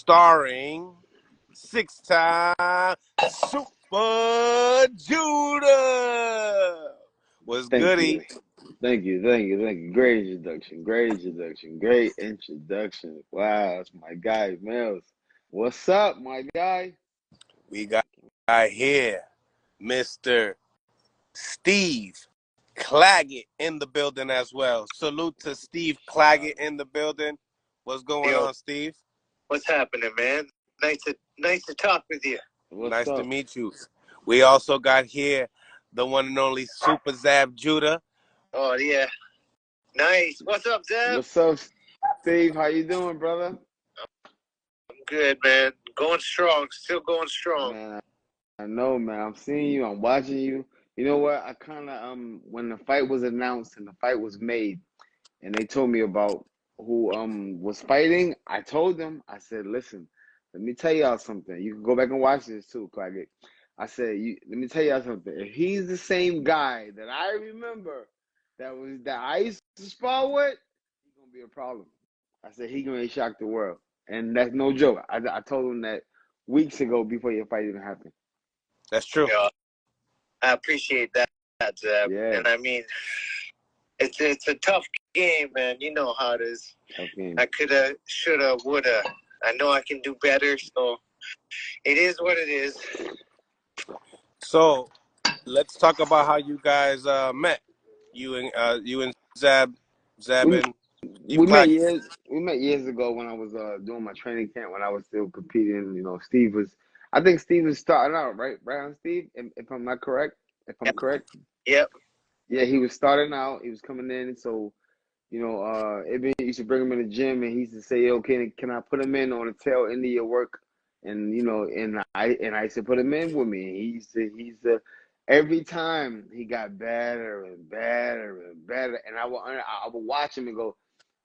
starring six-time Super Judah. What's goody? Thank you. Great introduction. Wow, it's my guy, Mills. What's up, my guy? We got here Mr. Steve Claggit in the building as well. Salute to Steve Claggit in the building. What's going on, Steve? What's happening, man? Nice to talk with you. Nice to meet you. We also got here the one and only Super Zab Judah. Oh, yeah. Nice. What's up, Zab? What's up, Steve? How you doing, brother? I'm good, man. Going strong. Still going strong. Man, I know, man. I'm seeing you. I'm watching you. You know what? I kind of, when the fight was announced and the fight was made, and they told me about who was fighting, I told them, I said, listen, let me tell y'all something. You can go back and watch this too, Claggit. I said, let me tell y'all something. If he's the same guy that I remember that I used to spar with, he's gonna be a problem. I said he gonna shock the world, and that's no joke. I told him that weeks ago before your fight even happened. That's true. Yeah, I appreciate that, Zab. Yeah. And I mean, it's a tough game, man. You know how it is. Tough game. I coulda, shoulda, woulda. I know I can do better, so it is what it is. So let's talk about how you guys met. You and Zab and we met years ago when I was doing my training camp when I was still competing. You know, I think Steve was starting out, right on Steve, if I'm not correct. If I'm correct. Yep. Yeah, he was starting out. He was coming in, so you know, Ibn used to bring him in the gym, and he used to say, "Yo, can I put him in on the tail end of your work?" And you know, and I used to put him in with me. He used to every time he got better and better and better, and I would watch him and go,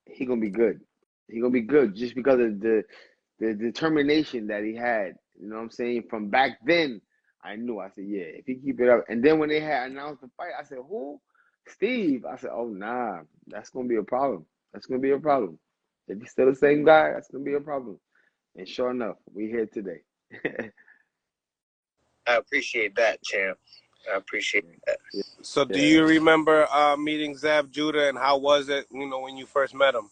"He gonna be good. He gonna be good," just because of the determination that he had. You know what I'm saying? From back then, I knew. I said, "Yeah, if he keep it up." And then when they had announced the fight, I said, "Who?" Steve. I said, "Oh nah, that's gonna be a problem. That's gonna be a problem. If he's still the same guy, that's gonna be a problem." And sure enough, we here today. I appreciate that, champ. I appreciate that. So do you remember meeting Zab Judah, and how was it, you know, when you first met him?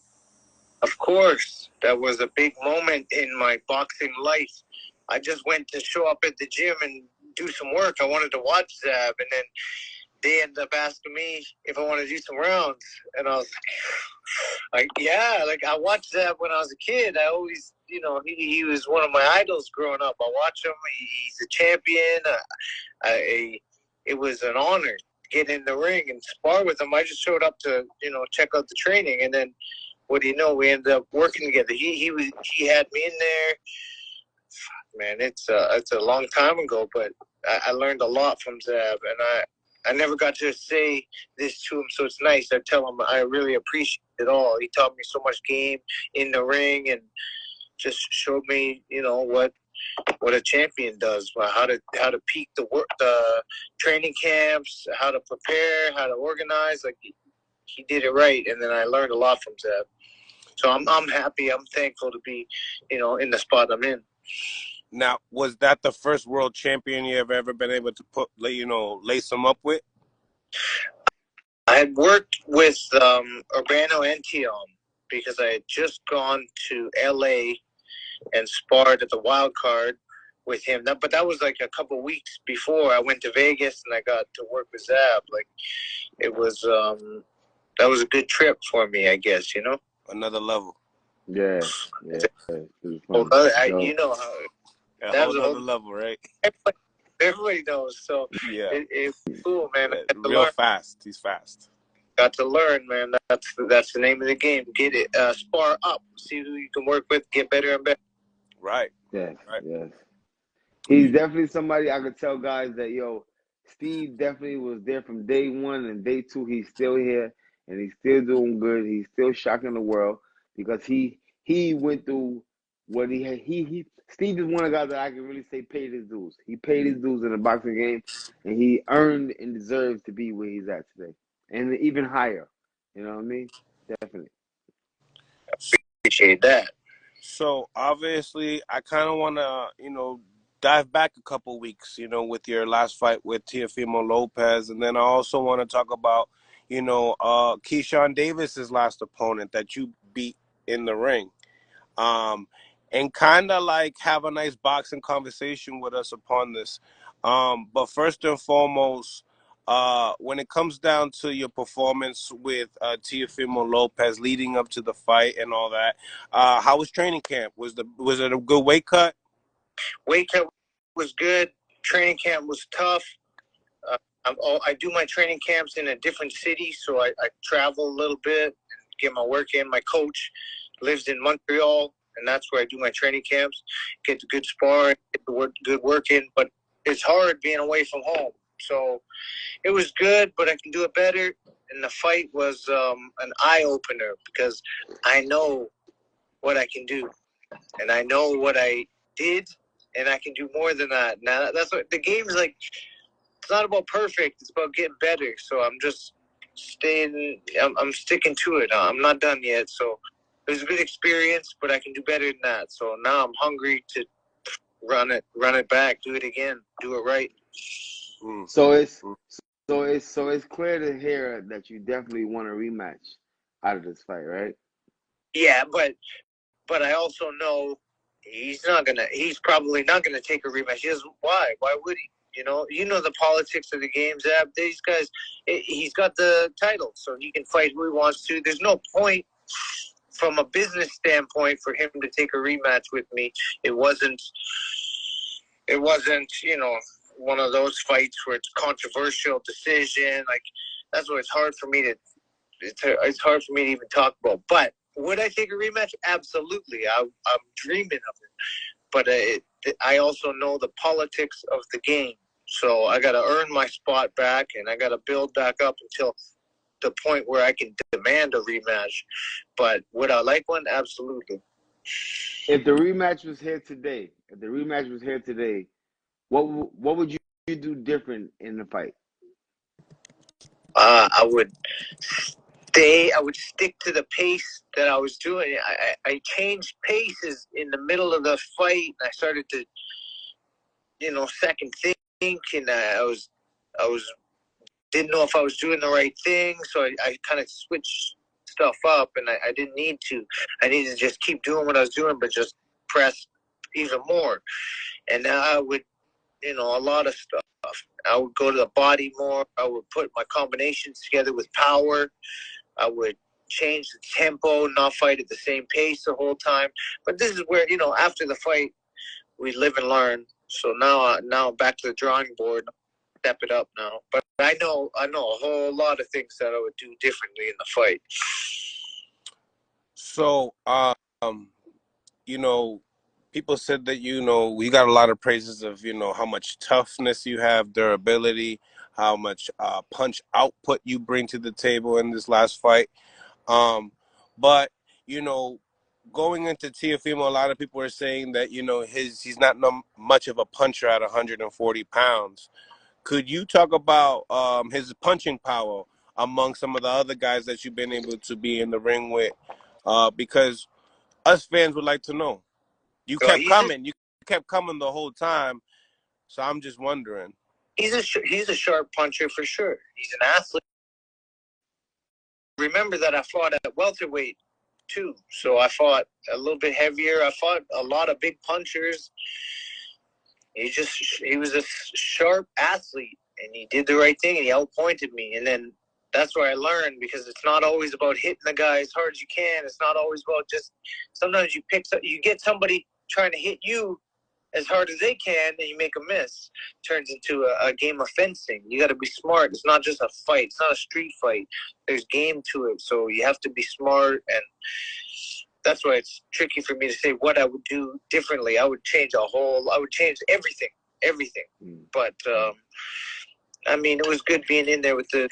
Of course. That was a big moment in my boxing life. I just went to show up at the gym and do some work. I wanted to watch Zab, and then they ended up asking me if I want to do some rounds. And I was like, yeah, like I watched Zab when I was a kid. I always, you know, he was one of my idols growing up. I watched him. He's a champion. It was an honor to get in the ring and spar with him. I just showed up to, you know, check out the training. And then, what do you know, we ended up working together. He had me in there. Man, it's a long time ago, but I learned a lot from Zab, and I never got to say this to him, so it's nice. I tell him I really appreciate it all. He taught me so much game in the ring and just showed me, you know, what a champion does, how to peak the training camps, how to prepare, how to organize. Like he did it right, and then I learned a lot from Zab. So I'm happy. I'm thankful to be, you know, in the spot I'm in. Now, was that the first world champion you have ever been able to lace him up with? I had worked with Urbano and Teom because I had just gone to L.A. and sparred at the wild card with him. But that was like a couple weeks before I went to Vegas and I got to work with Zab. Like it was that was a good trip for me, I guess, you know? Another level. Yeah. Well, you know how that was another level, right? Everybody knows. So yeah, it's cool, man. Real fast. He's fast. Got to learn, man. That's the name of the game. Get it, spar up, see who you can work with, get better and better. Right. Yes. Right. Yes. He's definitely somebody I could tell guys that Steve definitely was there from day one, and day two he's still here and he's still doing good. He's still shocking the world because he went through what he had. Steve is one of the guys that I can really say paid his dues. He paid his dues in the boxing game, and he earned and deserves to be where he's at today, and even higher. You know what I mean? Definitely. Appreciate that. So obviously, I kind of want to, dive back a couple weeks, with your last fight with Teofimo Lopez, and then I also want to talk about, Kesan Davis's last opponent that you beat in the ring, um, and kind of like have a nice boxing conversation with us upon this. But first and foremost, when it comes down to your performance with Teofimo Lopez leading up to the fight and all that, how was training camp? Was it a good weight cut? Weight cut was good. Training camp was tough. I do my training camps in a different city, so I travel a little bit, get my work in. My coach lives in Montreal, and that's where I do my training camps. Get the good sparring, get the good work in, but it's hard being away from home. So it was good, but I can do it better. And the fight was an eye-opener because I know what I can do, and I know what I did, and I can do more than that. Now, that's what the game is like. It's not about perfect. It's about getting better. So I'm just I'm sticking to it. I'm not done yet. So it was a good experience, but I can do better than that. So now I'm hungry to run it back, do it again, do it right. So it's clear to hear that you definitely want a rematch out of this fight, right? Yeah, but I also know he's probably not gonna take a rematch. He doesn't. Why? Why would he? You know the politics of the game, Zab. These guys, he's got the title, so he can fight who he wants to. There's no point from a business standpoint for him to take a rematch with me. It wasn't, one of those fights where it's controversial decision. Like, that's why it's hard for me to even talk about. But would I take a rematch? Absolutely. I'm dreaming of it. But I also know the politics of the game. So I got to earn my spot back, and I got to build back up until the point where I can demand a rematch. But would I like one? Absolutely. If the rematch was here today, what would you do different in the fight? I would stick to the pace that I was doing. I changed paces in the middle of the fight, and I started to, second think, and I didn't know if I was doing the right thing, so I kind of switched stuff up, and I didn't need to. I needed to just keep doing what I was doing, but just press even more. And now I would, a lot of stuff. I would go to the body more. I would put my combinations together with power. I would change the tempo, not fight at the same pace the whole time. But this is where, after the fight, we live and learn. So now back to the drawing board, step it up now. But I know a whole lot of things that I would do differently in the fight. So, people said that, we got a lot of praises of, how much toughness you have, durability, how much punch output you bring to the table in this last fight. But, going into Teofimo, a lot of people are saying that, he's not much of a puncher at 140 pounds. Could you talk about his punching power among some of the other guys that you've been able to be in the ring with? Because us fans would like to know. You kept coming. You kept coming the whole time. So I'm just wondering. He's a sharp puncher for sure. He's an athlete. Remember that I fought at welterweight too, so I fought a little bit heavier. I fought a lot of big punchers. He was a sharp athlete, and he did the right thing, and he outpointed me. And then that's where I learned, because it's not always about hitting the guy as hard as you can. It's not always about just, sometimes you get somebody trying to hit you as hard as they can, and you make a miss. It turns into a game of fencing. You got to be smart. It's not just a fight. It's not a street fight. There's game to it, so you have to be smart, and that's why it's tricky for me to say what I would do differently. I would change everything. But, it was good being in there with the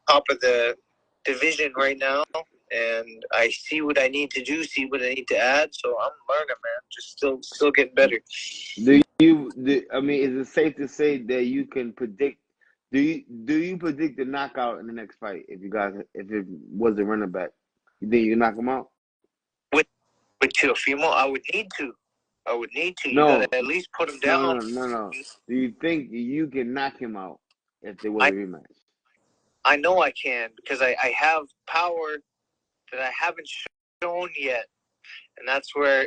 top of the division right now, and I see what I need to do, see what I need to add. So I'm learning, man. Just still getting better. Is it safe to say that you can predict? Do you predict the knockout in the next fight if it was a running back? You think you can knock him out? with Teofimo, I would need to. You No, gotta at least put him down. no. Do you think you can knock him out if there was a rematch? I know I can because I have power that I haven't shown yet, and that's where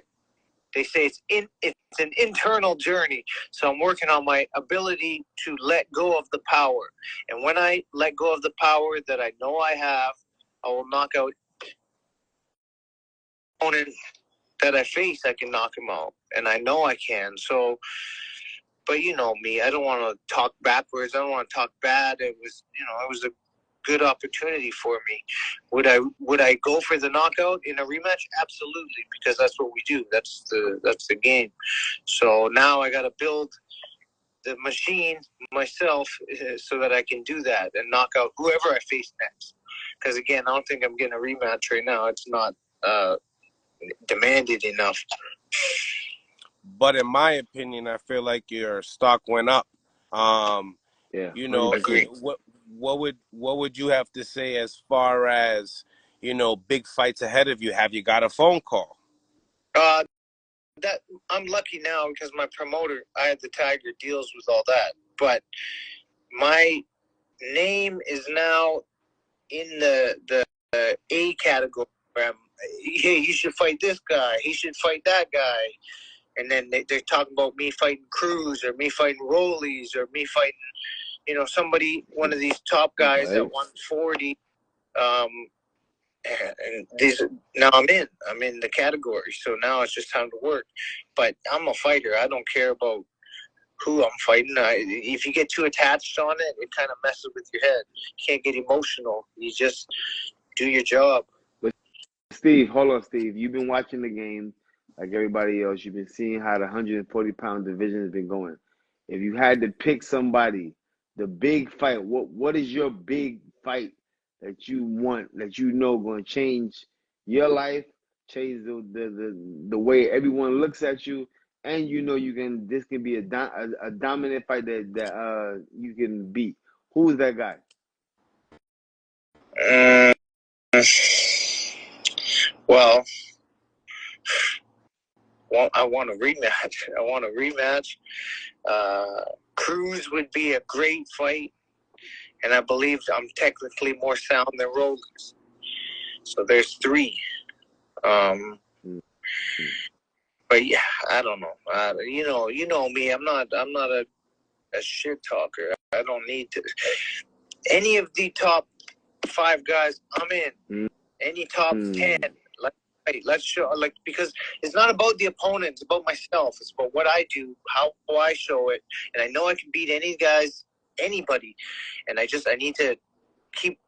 they say it's an internal journey. So I'm working on my ability to let go of the power, and when I let go of the power that I know I have, I will knock out opponent that I face. I can knock him out, and I know I can. So. But you know me, I don't want to talk backwards. I don't want to talk bad. It was a good opportunity for me. Would I go for the knockout in a rematch? Absolutely, because that's what we do. That's the game. So now I got to build the machine myself so that I can do that and knock out whoever I face next. Because again, I don't think I'm getting a rematch right now. It's not demanded enough. But in my opinion, I feel like your stock went up. Yeah, You know, what would you have to say as far as, you know, big fights ahead of you? Have you got a phone call? That I'm lucky now because my promoter, I had the Tiger, deals with all that. But my name is now in the A category. Hey, you should fight this guy. He should fight that guy. And then they're talking about me fighting Cruz or me fighting Rollies or me fighting, somebody, one of these top guys at 140. And now I'm in the category. So now it's just time to work. But I'm a fighter. I don't care about who I'm fighting. If you get too attached on it, it kind of messes with your head. You can't get emotional. You just do your job. But Steve, hold on, Steve. You've been watching the game like everybody else. You've been seeing how the 140-pound division has been going. If you had to pick somebody, the big fight, what is your big fight that you want, that you know going to change your life, change the way everyone looks at you, and this can be a dominant fight that you can beat? Who is that guy? Well, I want a rematch. Cruz would be a great fight, and I believe I'm technically more sound than Rollins. So there's 3. But yeah, I don't know. You know me. I'm not a shit talker. I don't need to. Any of the top 5 guys, I'm in. Any top 10. Let's show, because it's not about the opponent, it's about myself. It's about what I do, how I show it, and I know I can beat anybody, and I need to keep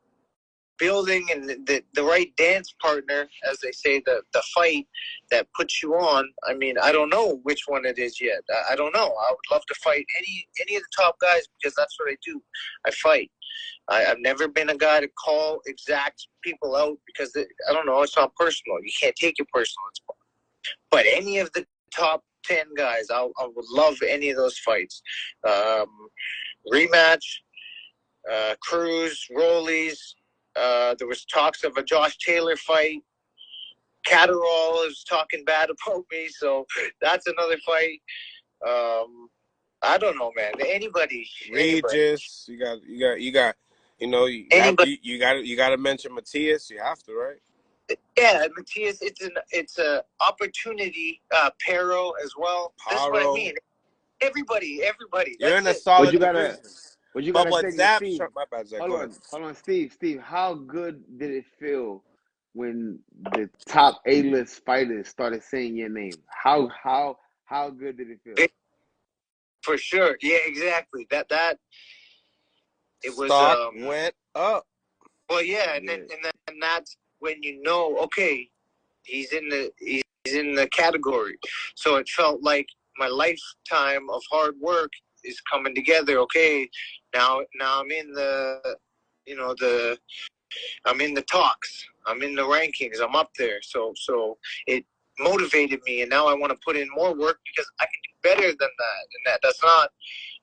building and the right dance partner, as they say, the fight that puts you on. I mean, I don't know which one it is yet. I don't know. I would love to fight any of the top guys because that's what I do. I fight. I've never been a guy to call exact people out because, I don't know, it's not personal. You can't take it personal. But any of the top 10 guys, I would love any of those fights. Rematch, Cruz, Rollies. There was talks of a Josh Taylor fight. Catterall is talking bad about me, so that's another fight. I don't know, man. Anybody. Regis, you got. You got to mention Matias. You have to, right? Yeah, Matias. It's a opportunity. Pero as well. That's what I mean. Everybody. You're in a solid division. What you gotta say, Zab, Steve? my bad, Zab. Hold on, Steve. Steve, how good did it feel when the top A-list fighters started saying your name? How good did it feel? For sure, yeah, exactly. That it was. Stock went up. Well, yeah, and then that's when okay, he's in the category. So it felt like my lifetime of hard work is coming together. Okay, now I'm in I'm in the talks. I'm in the rankings. I'm up there. So it motivated me, and now I want to put in more work because I can do better than that. And that's not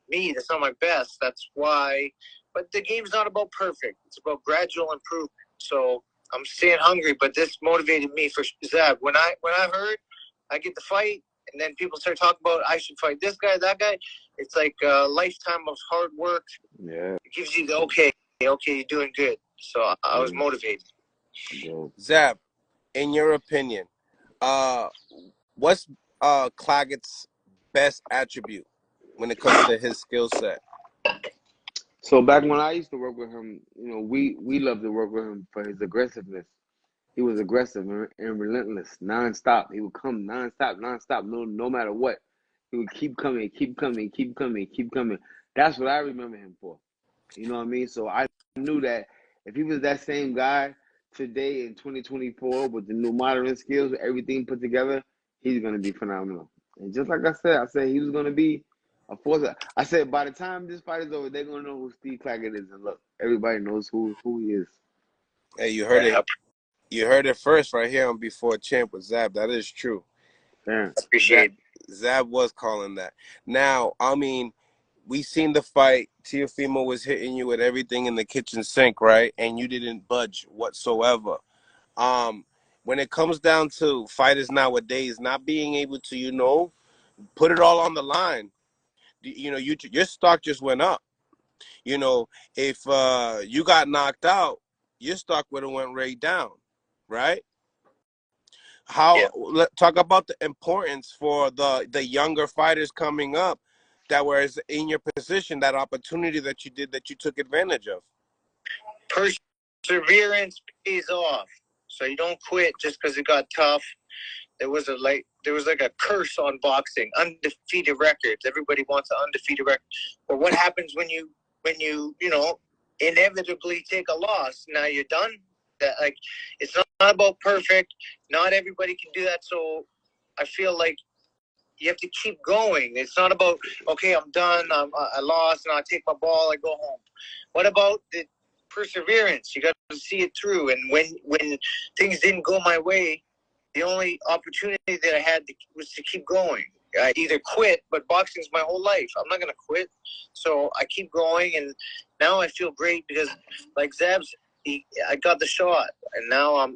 me. That's not my best. That's why. But the game's not about perfect. It's about gradual improvement. So I'm staying hungry, but this motivated me for Zab. When I heard I get the fight, and then people start talking about I should fight this guy, that guy, it's like a lifetime of hard work. Yeah. It gives you the okay, you're doing good. So I was motivated. Zab, in your opinion, what's Claggit's best attribute when it comes to his skill set? So back when I used to work with him, you know, we loved to work with him for his aggressiveness. He was aggressive and relentless, nonstop. He would come nonstop, no matter what. He would keep coming. That's what I remember him for. You know what I mean? So I knew that if he was that same guy today in 2024 with the new modern skills, everything put together, he's going to be phenomenal. And just like I said he was going to be a force. I said by the time this fight is over, they're going to know who Steve Claggit is. And look, everybody knows who he is. Hey, you heard it. You heard it first right here on Before Champ with Zab. That is true. Yeah. Appreciate it. Zab was calling that. Now, I mean, we seen the fight. Teofimo was hitting you with everything in the kitchen sink, right? And you didn't budge whatsoever. When it comes down to fighters nowadays not being able to, you know, put it all on the line, you know, your stock just went up. You know, if you got knocked out, your stock would have went right down, right? Talk about the importance for the younger fighters coming up that was in your position, that opportunity that you took advantage of. Perseverance pays off, so you don't quit just because it got tough. There was like a curse on boxing, undefeated records. Everybody wants an undefeated record, but what happens when you inevitably take a loss? Now you're done. That it's not about perfect. Not everybody can do that. So I feel like you have to keep going. It's not about, okay, I'm done. I lost. Now I take my ball. I go home. What about the perseverance? You got to see it through. And when things didn't go my way, the only opportunity that I had was to keep going. I either quit, but boxing's my whole life. I'm not going to quit. So I keep going. And now I feel great because, like Zab's, I got the shot, and now I'm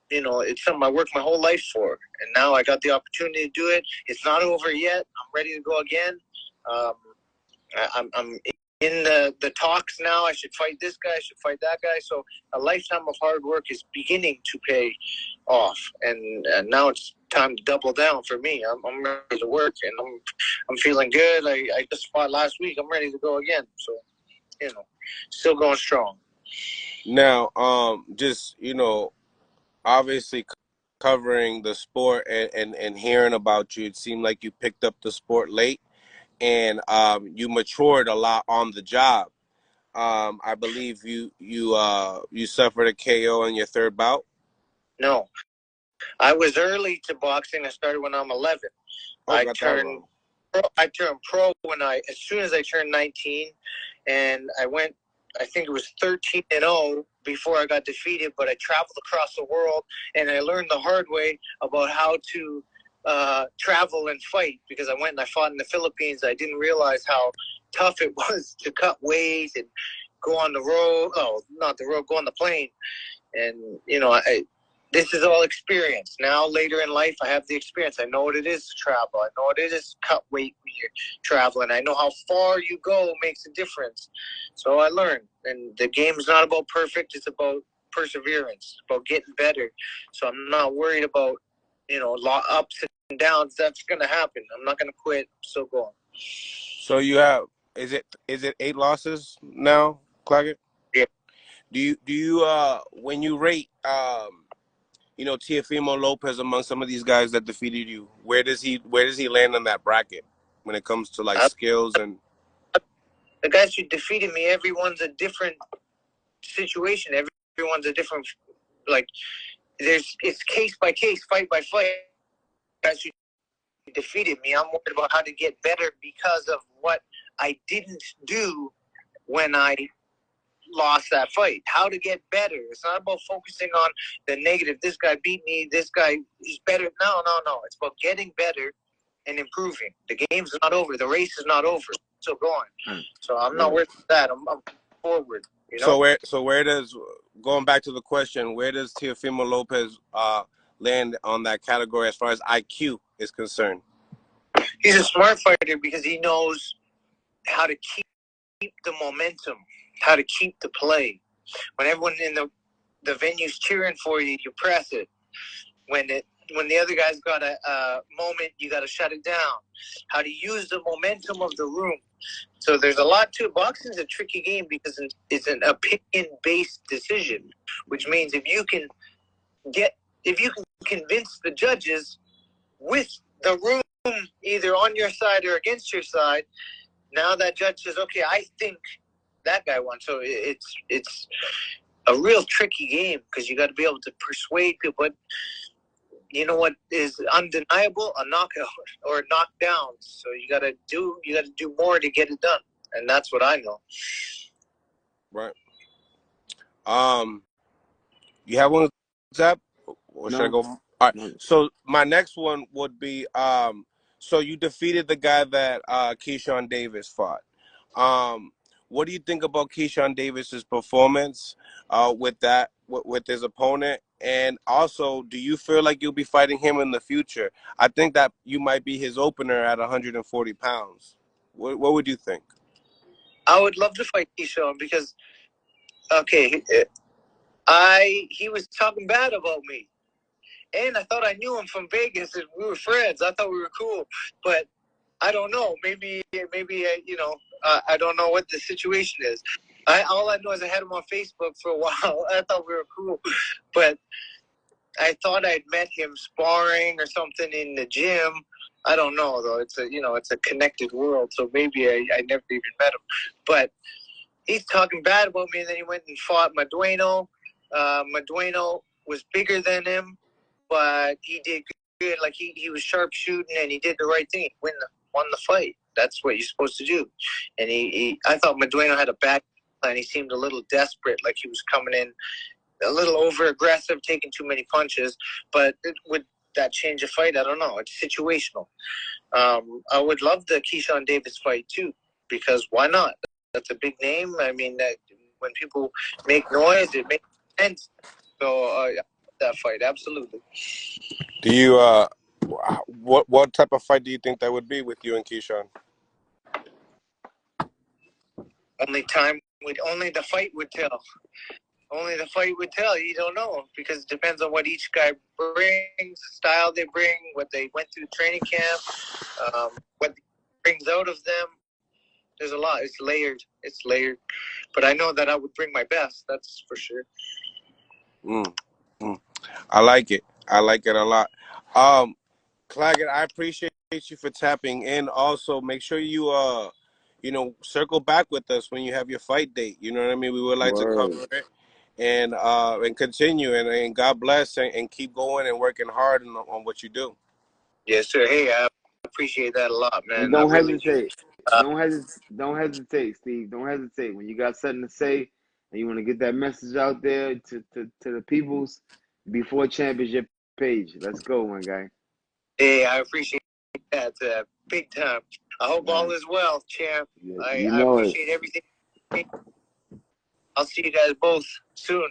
it's something I worked my whole life for, and now I got the opportunity to do it. It's not over yet. I'm ready to go again. I'm in the talks now. I should fight this guy. I should fight that guy. So a lifetime of hard work is beginning to pay off, and now it's time to double down for me. I'm ready to work, and I'm feeling good. I just fought last week. I'm ready to go again. So still going strong. Now, just, obviously covering the sport and hearing about you, it seemed like you picked up the sport late, and you matured a lot on the job. I believe you suffered a KO in your third bout. No, I was early to boxing. I started when I'm 11. I turned pro as soon as I turned 19, and I went. I think it was 13-0 before I got defeated, but I traveled across the world, and I learned the hard way about how to travel and fight, because I went and I fought in the Philippines. I didn't realize how tough it was to cut weight and go on the road. Oh, not the road, go on the plane. And, this is all experience. Now, later in life, I have the experience. I know what it is to travel. I know what it is to cut weight when you're traveling. I know how far you go makes a difference. So I learned. And the game's not about perfect. It's about perseverance. It's about getting better. So I'm not worried about, ups and downs. That's going to happen. I'm not going to quit. I'm still going. So you have, is it 8 losses now, Claggit? Yeah. Do you when you rate Teofimo Lopez among some of these guys that defeated you, where does he land on that bracket when it comes to skills and the guys who defeated me? Everyone's a different situation. Everyone's a different it's case by case, fight by fight. Guys who defeated me, I'm worried about how to get better because of what I didn't do when I lost that fight. How to get better. It's not about focusing on the negative. This guy beat me. This guy is better. No. It's about getting better and improving. The game's not over. The race is not over. It's still going. So I'm not worried about that. I'm forward. So where does going back to the question, where does Teofimo Lopez land on that category as far as IQ is concerned? He's a smart fighter because he knows how to keep the momentum, how to keep the play. When everyone in the venue's cheering for you, you press it. When the other guy's got a moment, you got to shut it down. How to use the momentum of the room. So there's a lot to it. Boxing's a tricky game because it's an opinion-based decision, which means if you can convince the judges with the room either on your side or against your side, now that judge says, okay, I think that guy won. So it's a real tricky game because you got to be able to persuade people. But you know what is undeniable? A knockout or a knockdown. So you got to do more to get it done, and that's what I know. Right. You have one, Zab? Or should I go? All right. No. So my next one would be so you defeated the guy that Kesan Davis fought. What do you think about Kesan Davis's performance with his opponent? And also, do you feel like you'll be fighting him in the future? I think that you might be his opener at 140 pounds. What would you think? I would love to fight Kesan because, okay, he was talking bad about me. And I thought I knew him from Vegas and we were friends. I thought we were cool. But I don't know. Maybe I don't know what the situation is. All I know is I had him on Facebook for a while. I thought we were cool. But I thought I'd met him sparring or something in the gym. I don't know, though. It's a connected world. So maybe I never even met him. But he's talking bad about me. And then he went and fought Madueno. Madueno was bigger than him, but he did good. Like he was sharpshooting and he did the right thing. Won the fight. That's what you're supposed to do. And I thought Madueno had a bad plan. He seemed a little desperate, like he was coming in a little over aggressive, taking too many punches. But would that change a fight? I don't know. It's situational. I would love the Kesan Davis fight too, because why not? That's a big name. I mean, when people make noise, it makes sense. So that fight, absolutely. Do you what type of fight do you think that would be with you and Kesan? Only the fight would tell. Only the fight would tell. You don't know because it depends on what each guy brings, style they bring, what they went through training camp, what brings out of them. There's a lot. It's layered. But I know that I would bring my best. That's for sure. I like it. I like it a lot. Claggit, I appreciate you for tapping in. Also, make sure you circle back with us when you have your fight date. You know what I mean? We would like to cover it and continue. And God bless and keep going and working hard on what you do. Yes, sir. Hey, I appreciate that a lot, man. And don't hesitate. Don't hesitate, Steve. Don't hesitate. When you got something to say and you want to get that message out there to the peoples, Before Champ is your page. Let's go, my guy. Hey, I appreciate that big time. I hope all is well, Champ. Yeah, I appreciate everything. I'll see you guys both soon.